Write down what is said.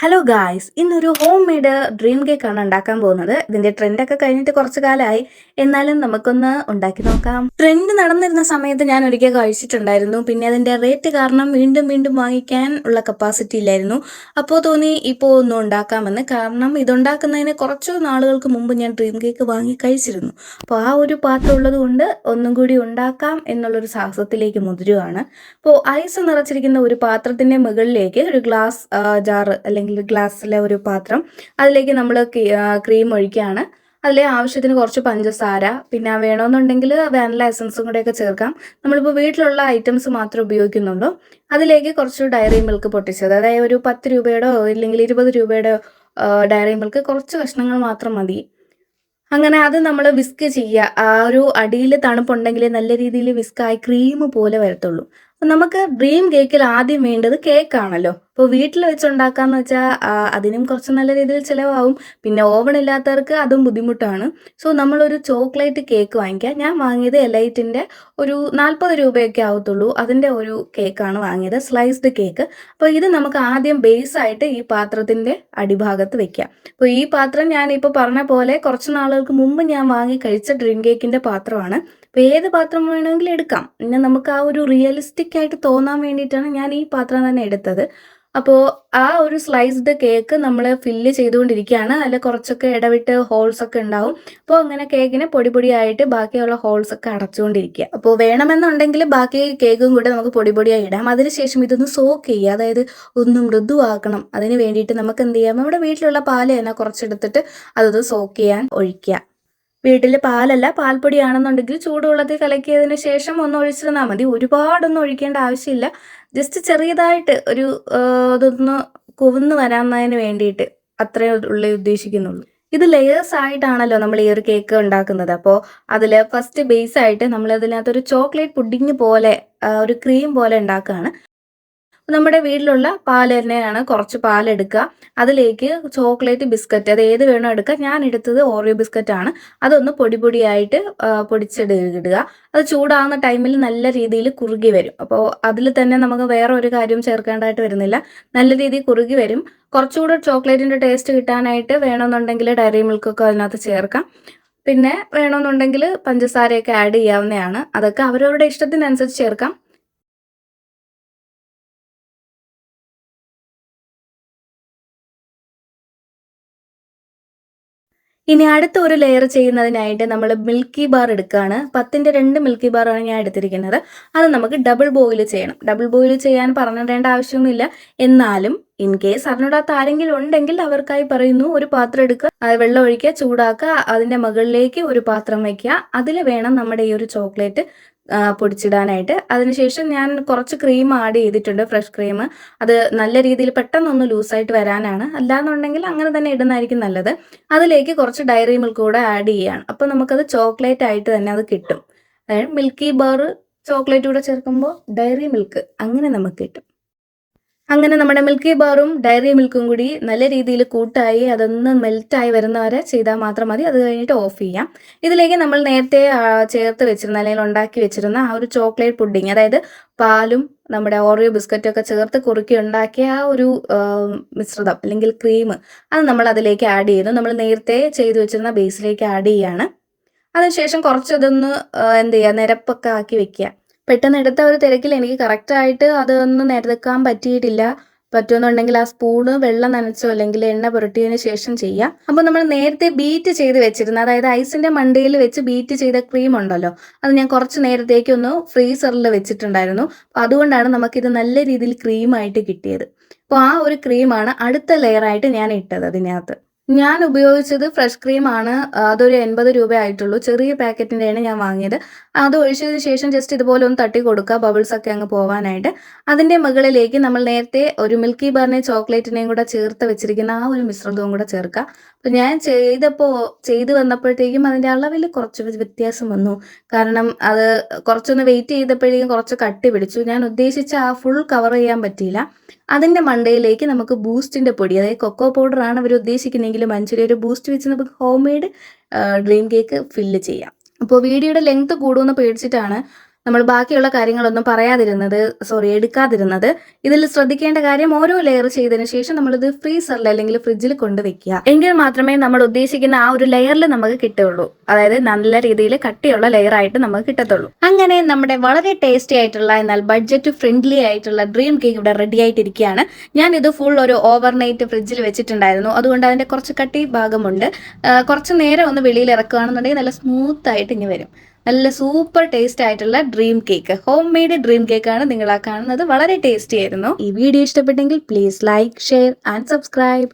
Hello guys, ഇന്നൊരു home made dream കേക്കാണ് ഉണ്ടാക്കാൻ പോകുന്നത്. ഇതിന്റെ ട്രെൻഡൊക്കെ കഴിഞ്ഞിട്ട് കുറച്ച് കാലമായി, എന്നാലും നമുക്കൊന്ന് ഉണ്ടാക്കി നോക്കാം. ട്രെൻഡ് നടന്നിരുന്ന സമയത്ത് ഞാൻ ഒരിക്കൽ കഴിച്ചിട്ടുണ്ടായിരുന്നു. പിന്നെ അതിന്റെ റേറ്റ് കാരണം വീണ്ടും വീണ്ടും വാങ്ങിക്കാൻ ഉള്ള കപ്പാസിറ്റി ഇല്ലായിരുന്നു. അപ്പോൾ തോന്നി ഇപ്പോൾ ഒന്ന് ഉണ്ടാക്കാമെന്ന്. കാരണം ഇതുണ്ടാക്കുന്നതിന് കുറച്ച് നാളുകൾക്ക് മുമ്പ് ഞാൻ ഡ്രീം കേക്ക് വാങ്ങി കഴിച്ചിരുന്നു. അപ്പോൾ ആ ഒരു പാത്രം ഉള്ളത് കൊണ്ട് ഒന്നും കൂടി ഉണ്ടാക്കാം എന്നുള്ളൊരു സാഹസത്തിലേക്ക് മുതിരുവാണ്. അപ്പോൾ ഐസ് നിറച്ചിരിക്കുന്ന ഒരു പാത്രത്തിന്റെ മുകളിലേക്ക് ഒരു ഗ്ലാസ് ജാറ് അല്ലെങ്കിൽ ഗ്ലാസ്സിലെ ഒരു പാത്രം, അതിലേക്ക് നമ്മൾ ക്രീം ഒഴിക്കുകയാണ്. അതിലെ ആവശ്യത്തിന് കുറച്ച് പഞ്ചസാര, പിന്നെ വേണമെന്നുണ്ടെങ്കിൽ വാനില എസൻസും കൂടെയൊക്കെ ചേർക്കാം. നമ്മളിപ്പോൾ വീട്ടിലുള്ള ഐറ്റംസ് മാത്രമേ ഉപയോഗിക്കുന്നുള്ളൂ. അതിലേക്ക് കുറച്ച് ഡയറി മിൽക്ക് പൊട്ടിച്ചത്, അതായത് ഒരു 10 രൂപയുടെയോ ഇല്ലെങ്കിൽ 20 രൂപയുടെയോ ഡയറി മിൽക്ക് കുറച്ച് കഷ്ണങ്ങൾ മാത്രം മതി. അങ്ങനെ അത് നമ്മൾ വിസ്ക് ചെയ്യുക. ആ ഒരു അടിയിൽ തണുപ്പുണ്ടെങ്കിൽ നല്ല രീതിയിൽ വിസ്കായി ക്രീം പോലെ വരത്തുള്ളൂ. അപ്പം നമുക്ക് ഡ്രീം കേക്കിൽ ആദ്യം വേണ്ടത് കേക്കാണല്ലോ. അപ്പോൾ വീട്ടിൽ വെച്ചുണ്ടാക്കാന്ന് വെച്ചാൽ അതിനും കുറച്ച് നല്ല രീതിയിൽ ചിലവാകും. പിന്നെ ഓവൺ ഇല്ലാത്തവർക്ക് അതും ബുദ്ധിമുട്ടാണ്. സോ നമ്മളൊരു ചോക്ലേറ്റ് കേക്ക് വാങ്ങിക്കുക. ഞാൻ വാങ്ങിയത് എലൈറ്റിൻ്റെ ഒരു 40 രൂപയൊക്കെ ആവത്തുള്ളൂ. അതിൻ്റെ ഒരു കേക്കാണ് വാങ്ങിയത്, സ്ലൈസ്ഡ് കേക്ക്. അപ്പോൾ ഇത് നമുക്ക് ആദ്യം ബേസായിട്ട് ഈ പാത്രത്തിൻ്റെ അടിഭാഗത്ത് വെക്കാം. അപ്പോൾ ഈ പാത്രം ഞാനിപ്പോൾ പറഞ്ഞ പോലെ കുറച്ച് നാളുകൾക്ക് മുമ്പ് ഞാൻ വാങ്ങി കഴിച്ച ഡ്രീം കേക്കിൻ്റെ പാത്രമാണ്. അപ്പോൾ ഏത് പാത്രം വേണമെങ്കിലും എടുക്കാം. പിന്നെ നമുക്ക് ആ ഒരു റിയലിസ്റ്റിക് ആയിട്ട് തോന്നാൻ വേണ്ടിയിട്ടാണ് ഞാൻ ഈ പാത്രം തന്നെ എടുത്തത്. അപ്പോൾ ആ ഒരു സ്ലൈസ്ഡ് കേക്ക് നമ്മൾ ഫില്ല് ചെയ്തുകൊണ്ടിരിക്കുകയാണ്. അതിൽ കുറച്ചൊക്കെ ഇടവിട്ട് ഹോൾസ് ഒക്കെ ഉണ്ടാവും. അപ്പോൾ അങ്ങനെ കേക്കിനെ പൊടി പൊടിയായിട്ട് ബാക്കിയുള്ള ഹോൾസ് ഒക്കെ അടച്ചുകൊണ്ടിരിക്കുക. അപ്പോൾ വേണമെന്നുണ്ടെങ്കിൽ ബാക്കി കേക്കും കൂടെ നമുക്ക് പൊടി പൊടിയായി ഇടാം. അതിനുശേഷം ഇതൊന്ന് സോക്ക് ചെയ്യുക, അതായത് ഒന്ന് മൃദുവാക്കണം. അതിന് വേണ്ടിയിട്ട് നമുക്ക് എന്ത് ചെയ്യാം, നമ്മുടെ വീട്ടിലുള്ള പാല് തന്നെ കുറച്ചെടുത്തിട്ട് അതൊന്ന് സോക്ക് ചെയ്യാൻ ഒഴിക്കുക. വീട്ടിൽ പാലല്ല, പാൽപ്പൊടിയാണെന്നുണ്ടെങ്കിൽ ചൂടുവെള്ളത്തിൽ കലക്കിയതിന് ശേഷം ഒന്ന് ഒഴിച്ചിരുന്നാൽ മതി. ഒരുപാടൊന്നും ഒഴിക്കേണ്ട ആവശ്യമില്ല. ജസ്റ്റ് ചെറിയതായിട്ട് ഒരു ഇതൊന്ന് കുവന്ന് വരാന്നതിന് വേണ്ടിയിട്ട് അത്രേ ഉള്ളേ ഉദ്ദേശിക്കുന്നുള്ളൂ. ഇത് ലെയേഴ്സ് ആയിട്ടാണല്ലോ നമ്മൾ ഈ ഒരു കേക്ക് ഉണ്ടാക്കുന്നത്. അപ്പോൾ അതിൽ ഫസ്റ്റ് ബേസ് ആയിട്ട് നമ്മൾ അതിനകത്തൊരു ചോക്ലേറ്റ് പുഡിങ് പോലെ ഒരു ക്രീം പോലെ ഉണ്ടാക്കുകയാണ്. നമ്മുടെ വീട്ടിലുള്ള പാൽ തന്നെയാണ്, കുറച്ച് പാലെടുക്കുക. അതിലേക്ക് ചോക്ലേറ്റ് ബിസ്ക്കറ്റ്, അത് ഏത് വേണോ എടുക്കുക. ഞാൻ എടുത്തത് ഓറിയോ ബിസ്ക്കറ്റാണ്. അതൊന്ന് പൊടി പൊടിയായിട്ട് പൊടിച്ചിടുക. അത് ചൂടാകുന്ന ടൈമിൽ നല്ല രീതിയിൽ കുറുകി വരും. അപ്പോൾ അതിൽ തന്നെ നമുക്ക് വേറെ ഒരു കാര്യം ചേർക്കേണ്ടതായിട്ട് വരുന്നില്ല. നല്ല രീതിയിൽ കുറുകി വരും. കുറച്ചുകൂടെ ചോക്ലേറ്റിൻ്റെ ടേസ്റ്റ് കിട്ടാനായിട്ട് വേണമെന്നുണ്ടെങ്കിൽ ഡയറി മിൽക്കൊക്കെ അതിനകത്ത് ചേർക്കാം. പിന്നെ വേണമെന്നുണ്ടെങ്കിൽ പഞ്ചസാരയൊക്കെ ആഡ് ചെയ്യാവുന്നതാണ്. അതൊക്കെ അവരവരുടെ ഇഷ്ടത്തിനനുസരിച്ച് ചേർക്കാം. ഇനി അടുത്ത ഒരു ലെയർ ചെയ്യുന്നതിനായിട്ട് നമ്മൾ മിൽക്കി ബാർ എടുക്കുകയാണ്. 10ന്റെ 2 മിൽക്കി ബാറാണ് ഞാൻ എടുത്തിരിക്കുന്നത്. അത് നമുക്ക് ഡബിൾ ബോയിൽ ചെയ്യണം. ഡബിൾ ബോയിൽ ചെയ്യാൻ പറഞ്ഞിടേണ്ട ആവശ്യമൊന്നുമില്ല. എന്നാലും ഇൻ കേസ് അറിഞ്ഞൂടാത്ത ആരെങ്കിലും ഉണ്ടെങ്കിൽ അവർക്കായി പറയുന്നു, ഒരു പാത്രം എടുക്കുക, വെള്ളം ഒഴിക്കുക, ചൂടാക്കുക, അതിൻ്റെ മുകളിലേക്ക് ഒരു പാത്രം വയ്ക്കുക. അതിൽ വേണം നമ്മുടെ ഈ ഒരു ചോക്ലേറ്റ് പൊടിച്ചിടാനായിട്ട്. അതിനുശേഷം ഞാൻ കുറച്ച് ക്രീം ആഡ് ചെയ്തിട്ടുണ്ട്, ഫ്രഷ് ക്രീം. അത് നല്ല രീതിയിൽ പെട്ടെന്നൊന്ന് ലൂസായിട്ട് വരാനാണ്. അല്ലാന്നുണ്ടെങ്കിൽ അങ്ങനെ തന്നെ ഇടുന്നതായിരിക്കും നല്ലത്. അതിലേക്ക് കുറച്ച് ഡയറി മിൽക്ക് കൂടെ ആഡ് ചെയ്യുകയാണ്. അപ്പോൾ നമുക്കത് ചോക്ലേറ്റ് ആയിട്ട് തന്നെ അത് കിട്ടും. അതായത് മിൽക്കി ബാർ ചോക്ലേറ്റ് കൂടെ ചേർക്കുമ്പോൾ ഡയറി മിൽക്ക് അങ്ങനെ നമുക്ക് കിട്ടും. അങ്ങനെ നമ്മുടെ മിൽക്കി ബാറും ഡയറി മിൽക്കും കൂടി നല്ല രീതിയിൽ കൂട്ടായി അതൊന്ന് മെൽറ്റായി വരുന്നവരെ ചെയ്താൽ മാത്രം മതി. അത് കഴിഞ്ഞിട്ട് ഓഫ് ചെയ്യാം. ഇതിലേക്ക് നമ്മൾ നേരത്തെ ചേർത്ത് വെച്ചിരുന്ന അല്ലെങ്കിൽ ഉണ്ടാക്കി വെച്ചിരുന്ന ആ ഒരു ചോക്ലേറ്റ് പുഡിങ്, അതായത് പാലും നമ്മുടെ ഓറിയോ ബിസ്ക്കറ്റും ഒക്കെ ചേർത്ത് കുറുക്കി ഉണ്ടാക്കിയ ആ ഒരു മിശ്രിതം അല്ലെങ്കിൽ ക്രീം, അത് നമ്മൾ അതിലേക്ക് ആഡ് ചെയ്തു. നമ്മൾ നേരത്തെ ചെയ്തു വെച്ചിരുന്ന ബേസിലേക്ക് ആഡ് ചെയ്യാണ്. അതിനുശേഷം കുറച്ചതൊന്ന് എന്ത് ചെയ്യുക, നിരപ്പൊക്കെ ആക്കി വെക്കുക. പെട്ടെന്ന് എടുത്ത ഒരു തിരക്കിൽ എനിക്ക് കറക്റ്റായിട്ട് അതൊന്ന് നിരക്കാൻ പറ്റിയിട്ടില്ല. പറ്റുമെന്നുണ്ടെങ്കിൽ ആ സ്പൂണ് വെള്ളം നനച്ചോ അല്ലെങ്കിൽ എണ്ണ പുരട്ടിയതിന് ശേഷം ചെയ്യാം. അപ്പോൾ നമ്മൾ നേരത്തെ ബീറ്റ് ചെയ്ത് വെച്ചിരുന്ന, അതായത് ഐസിൻ്റെ മണ്ടയിൽ വെച്ച് ബീറ്റ് ചെയ്ത ക്രീം ഉണ്ടല്ലോ, അത് ഞാൻ കുറച്ച് നേരത്തേക്ക് ഒന്ന് ഫ്രീസറിൽ വെച്ചിട്ടുണ്ടായിരുന്നു. അപ്പോൾ അതുകൊണ്ടാണ് നമുക്കിത് നല്ല രീതിയിൽ ക്രീമായിട്ട് കിട്ടിയത്. അപ്പോൾ ആ ഒരു ക്രീമാണ് അടുത്ത ലെയറായിട്ട് ഞാൻ ഇട്ടത്. അതിനകത്ത് ഞാൻ ഉപയോഗിച്ചത് ഫ്രഷ് ക്രീമാണ്. അതൊരു 80 രൂപ ആയിട്ടുള്ളൂ. ചെറിയ പാക്കറ്റിൻ്റെയാണ് ഞാൻ വാങ്ങിയത്. അത് ഒഴിച്ചതിന് ശേഷം ജസ്റ്റ് ഇതുപോലെ ഒന്ന് തട്ടി കൊടുക്കുക, ബബിൾസ് ഒക്കെ അങ്ങ് പോകാനായിട്ട്. അതിൻ്റെ മുകളിലേക്ക് നമ്മൾ നേരത്തെ ഒരു മിൽക്കി ബാറിനെയും ചോക്ലേറ്റിനെയും കൂടെ ചേർത്ത് വെച്ചിരിക്കുന്ന ആ ഒരു മിശ്രിതവും കൂടെ ചേർക്കുക. അപ്പോൾ ഞാൻ ചെയ്ത് വന്നപ്പോഴത്തേക്കും അതിൻ്റെ അളവിൽ കുറച്ച് വ്യത്യാസം വന്നു. കാരണം അത് കുറച്ചൊന്ന് വെയിറ്റ് ചെയ്തപ്പോഴേക്കും കുറച്ച് കട്ടി പിടിച്ചു. ഞാൻ ഉദ്ദേശിച്ച ആ ഫുൾ കവർ ചെയ്യാൻ പറ്റിയില്ല. അതിൻ്റെ മണ്ടയിലേക്ക് നമുക്ക് ബൂസ്റ്റിൻ്റെ പൊടി, അതായത് കൊക്കോ പൗഡറാണ് അവർ ഉദ്ദേശിക്കുന്നതെങ്കിലും ഒരു ബൂസ്റ്റ് വെച്ച് നമുക്ക് home made dream cake fill ചെയ്യാം. അപ്പോൾ വീഡിയോയുടെ ലെങ്ത് കൂടുമെന്ന് പേടിച്ചിട്ടാണ് നമ്മൾ ബാക്കിയുള്ള കാര്യങ്ങളൊന്നും എടുക്കാതിരുന്നത്. ഇതിൽ ശ്രദ്ധിക്കേണ്ട കാര്യം ഓരോ ലെയർ ചെയ്തതിന് ശേഷം നമ്മളിത് ഫ്രീസറിൽ അല്ലെങ്കിൽ ഫ്രിഡ്ജിൽ കൊണ്ടുവയ്ക്കുക. എങ്കിൽ മാത്രമേ നമ്മൾ ഉദ്ദേശിക്കുന്ന ആ ഒരു ലെയറിൽ നമുക്ക് കിട്ടുള്ളൂ. അതായത് നല്ല രീതിയിൽ കട്ടിയുള്ള ലെയർ ആയിട്ട് നമുക്ക് കിട്ടത്തുള്ളൂ. അങ്ങനെ നമ്മുടെ വളരെ ടേസ്റ്റി ആയിട്ടുള്ള എന്നാൽ ബഡ്ജറ്റ് ഫ്രണ്ട്ലി ആയിട്ടുള്ള ഡ്രീം കേക്ക് ഇവിടെ റെഡി ആയിട്ടിരിക്കുകയാണ്. ഞാൻ ഇത് ഫുൾ ഒരു ഓവർനൈറ്റ് ഫ്രിഡ്ജിൽ വെച്ചിട്ടുണ്ടായിരുന്നു. അതുകൊണ്ട് അതിന്റെ കുറച്ച് കട്ടി ഭാഗമുണ്ട്. കുറച്ച് നേരം ഒന്ന് വെളിയിൽ ഇറക്കുകയാണെന്നുണ്ടെങ്കിൽ നല്ല സ്മൂത്ത് ആയിട്ട് ഇനി വരും. നല്ല സൂപ്പർ ടേസ്റ്റ് ആയിട്ടുള്ള dream cake, home made dream കേക്കാണ് നിങ്ങൾ കാണുന്നത്. വളരെ ടേസ്റ്റി ആയിരുന്നു. ഈ വീഡിയോ ഇഷ്ടപ്പെട്ടെങ്കിൽ please like, share and subscribe.